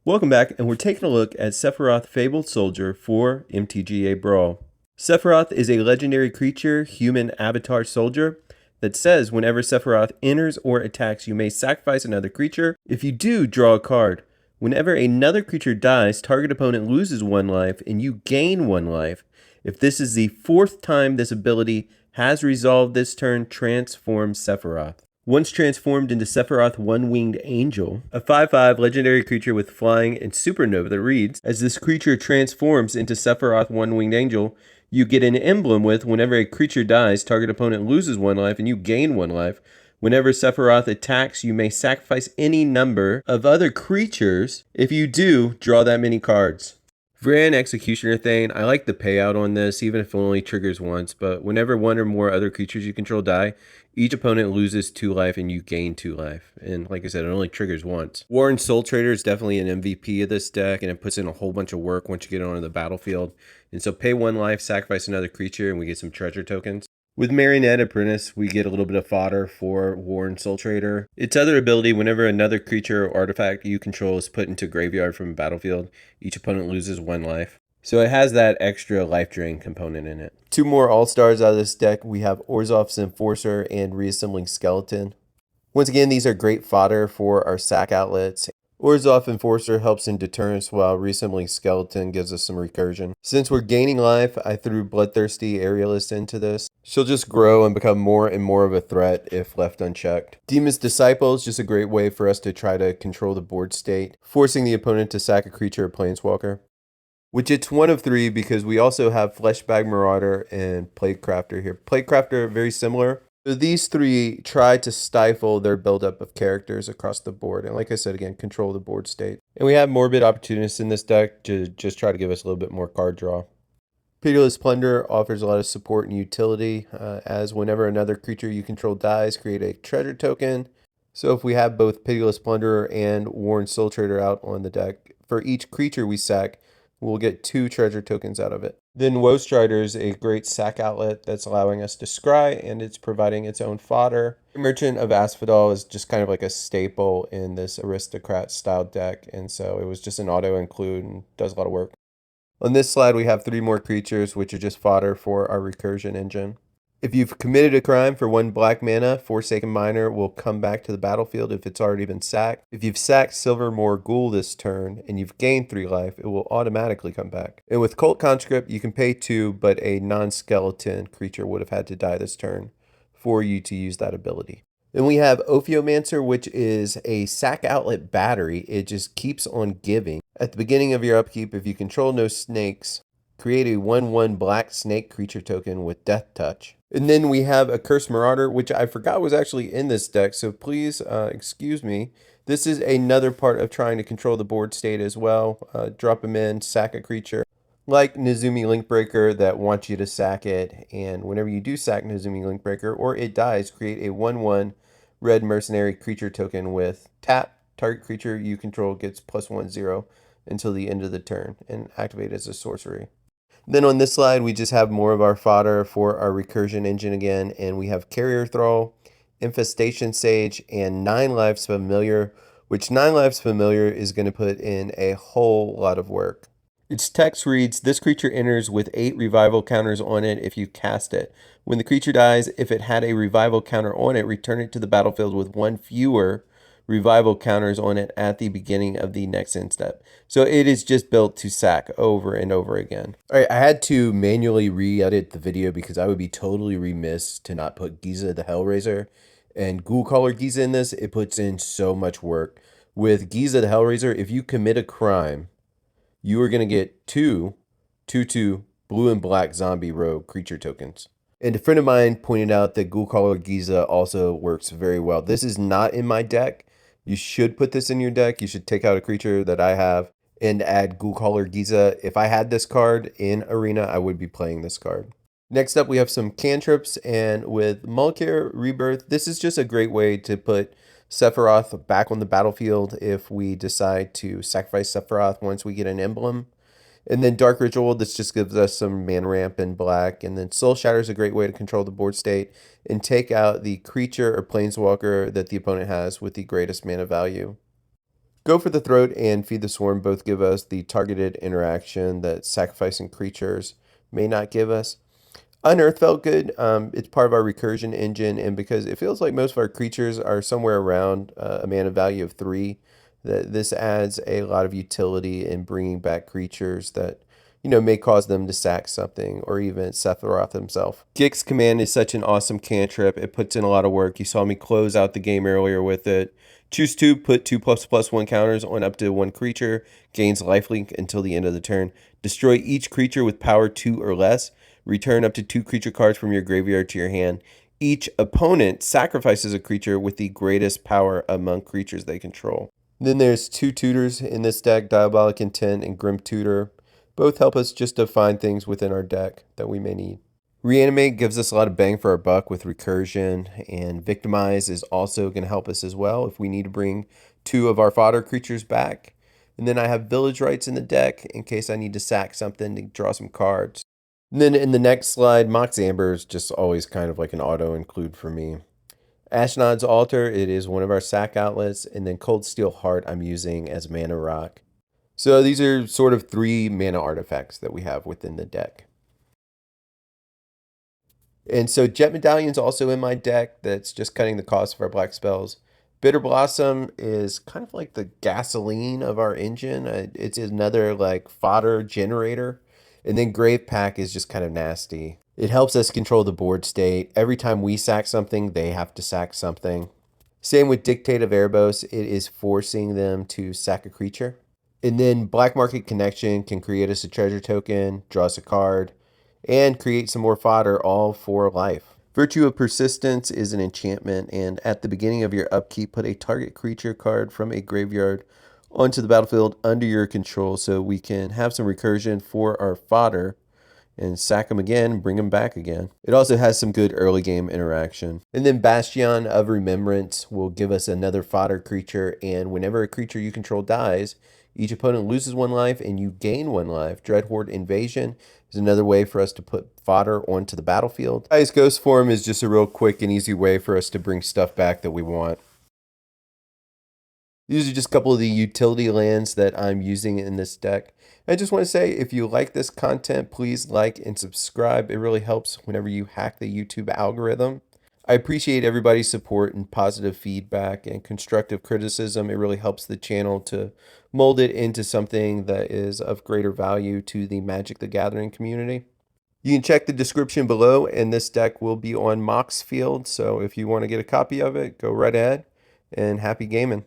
Welcome back, and we're taking a look at Sephiroth Fabled Soldier for MTGA Brawl. Sephiroth is a legendary creature, human avatar soldier, that says whenever Sephiroth enters or attacks, you may sacrifice another creature. If you do, draw a card. Whenever another creature dies, target opponent loses 1 life, and you gain 1 life. If this is the 4th time this ability has resolved this turn, transform Sephiroth. Once transformed into Sephiroth One-Winged Angel, a 5/5 legendary creature with flying and supernova that reads, as this creature transforms into Sephiroth One-Winged Angel, you get an emblem with whenever a creature dies, target opponent loses 1 life and you gain 1 life. Whenever Sephiroth attacks, you may sacrifice any number of other creatures. If you do, draw that many cards. Vraan Executioner Thane, I like the payout on this, even if it only triggers once, but whenever 1 or more other creatures you control die, each opponent loses 2 life and you gain 2 life. And like I said, it only triggers once. Warren Soul Trader is definitely an MVP of this deck, and it puts in a whole bunch of work once you get it onto the battlefield. And so pay 1 life, sacrifice another creature, and we get some treasure tokens. With Marionette Apprentice, we get a little bit of fodder for Warren Soul Trader. Its other ability, whenever another creature or artifact you control is put into graveyard from a battlefield, each opponent loses 1 life. So it has that extra life drain component in it. 2 more all-stars out of this deck. We have Orzhov's Enforcer and Reassembling Skeleton. Once again, these are great fodder for our sack outlets. Orzhov Enforcer helps in deterrence, while Reassembling Skeleton gives us some recursion. Since we're gaining life, I threw Bloodthirsty Aerialist into this. She'll just grow and become more and more of a threat if left unchecked. Demon's Disciple is just a great way for us to try to control the board state, forcing the opponent to sack a creature or planeswalker. Which it's 1 of 3 because we also have Fleshbag Marauder and Plaguecrafter here. Plaguecrafter, very similar. So these 3 try to stifle their buildup of characters across the board. And like I said, again, control the board state. And we have Morbid Opportunist in this deck to just try to give us a little bit more card draw. Pitiless Plunder offers a lot of support and utility, as whenever another creature you control dies, create a treasure token. So if we have both Pitiless Plunderer and Warren Soul Trader out on the deck, for each creature we sack, we'll get 2 treasure tokens out of it. Then Woe Strider is a great sack outlet that's allowing us to scry, and it's providing its own fodder. Merchant of Asphodel is just kind of like a staple in this aristocrat style deck, and so it was just an auto include and does a lot of work. On this slide, we have 3 more creatures, which are just fodder for our recursion engine. If you've committed a crime for 1 black mana, Forsaken Miner will come back to the battlefield if it's already been sacked. If you've sacked Silvermoor Ghoul this turn and you've gained 3 life, it will automatically come back. And with Cult Conscript, you can pay 2, but a non-skeleton creature would have had to die this turn for you to use that ability. Then we have Ophiomancer, which is a sack outlet battery. It just keeps on giving. At the beginning of your upkeep, if you control no snakes, create a 1/1 black snake creature token with Death Touch. And then we have a Cursed Marauder, which I forgot was actually in this deck, so please excuse me. This is another part of trying to control the board state as well. Drop them in, sack a creature. Like Nezumi Linkbreaker that wants you to sack it, and whenever you do sack Nezumi Linkbreaker or it dies, create a 1/1 red mercenary creature token with tap. Target creature you control gets +1/0 until the end of the turn and activate as a sorcery. Then on this slide, we just have more of our fodder for our recursion engine again, and we have Carrier Thrall, Infestation Sage, and 9 Lives Familiar, which 9 Lives Familiar is going to put in a whole lot of work. Its text reads, this creature enters with 8 revival counters on it if you cast it. When the creature dies, if it had a revival counter on it, return it to the battlefield with 1 fewer revival counters on it at the beginning of the next end step. So it is just built to sack over and over again. All right, I had to manually re-edit the video because I would be totally remiss to not put Giza the Hellraiser and Ghoulcaller Giza in this. It puts in so much work. With Giza the Hellraiser, if you commit a crime, you are going to get 2 blue and black zombie rogue creature tokens. And a friend of mine pointed out that Ghoulcaller Giza also works very well. This is not in my deck. You should put this in your deck. You should take out a creature that I have and add Ghoulcaller Giza. If I had this card in Arena, I would be playing this card. Next up, we have some cantrips, and with Mulcair Rebirth, this is just a great way to put Sephiroth back on the battlefield if we decide to sacrifice Sephiroth once we get an emblem. And then Dark Ritual, this just gives us some mana ramp in black. And then Soul Shatter is a great way to control the board state and take out the creature or planeswalker that the opponent has with the greatest mana value. Go for the Throat and Feed the Swarm both give us the targeted interaction that sacrificing creatures may not give us. Unearth felt good. It's part of our recursion engine, and because it feels like most of our creatures are somewhere around a mana value of 3, that this adds a lot of utility in bringing back creatures that may cause them to sack something, or even Sephiroth himself. Gix command is such an awesome cantrip. It puts in a lot of work. You saw me close out the game earlier with it. Choose 2, put 2++1 counters on up to 1 creature, gains lifelink until the end of the turn. Destroy each creature with power 2 or less. Return up to 2 creature cards from your graveyard to your hand. Each opponent sacrifices a creature with the greatest power among creatures they control. Then there's 2 tutors in this deck, Diabolic Intent and Grim Tutor. Both help us just to find things within our deck that we may need. Reanimate gives us a lot of bang for our buck with Recursion, and Victimize is also going to help us as well if we need to bring 2 of our fodder creatures back. And then I have Village Rites in the deck in case I need to sack something to draw some cards. And then in the next slide, Mox Amber is just always kind of like an auto include for me. Ashnod's Altar, it is one of our sack outlets, and then Cold Steel Heart I'm using as mana rock. So these are sort of 3 mana artifacts that we have within the deck. And so Jet Medallion's also in my deck. That's just cutting the cost of our black spells. Bitter Blossom is kind of like the gasoline of our engine. It's another like fodder generator. And then Grave Pact is just kind of nasty. It helps us control the board state. Every time we sack something, they have to sack something. Same with Dictate of Erebos. It is forcing them to sack a creature. And then Black Market Connection can create us a treasure token, draw us a card, and create some more fodder, all for life. Virtue of Persistence is an enchantment, and at the beginning of your upkeep, put a target creature card from a graveyard onto the battlefield under your control so we can have some recursion for our fodder and sack them again and bring them back again. It also has some good early game interaction. And then Bastion of Remembrance will give us another fodder creature, and whenever a creature you control dies, each opponent loses 1 life and you gain 1 life. Dreadhorde Invasion is another way for us to put fodder onto the battlefield. Ice Ghost Form is just a real quick and easy way for us to bring stuff back that we want. These are just a couple of the utility lands that I'm using in this deck. I just want to say, if you like this content, please like and subscribe. It really helps whenever you hack the YouTube algorithm. I appreciate everybody's support and positive feedback and constructive criticism. It really helps the channel to mold it into something that is of greater value to the Magic the Gathering community. You can check the description below, and this deck will be on Moxfield. So if you want to get a copy of it, go right ahead, and happy gaming.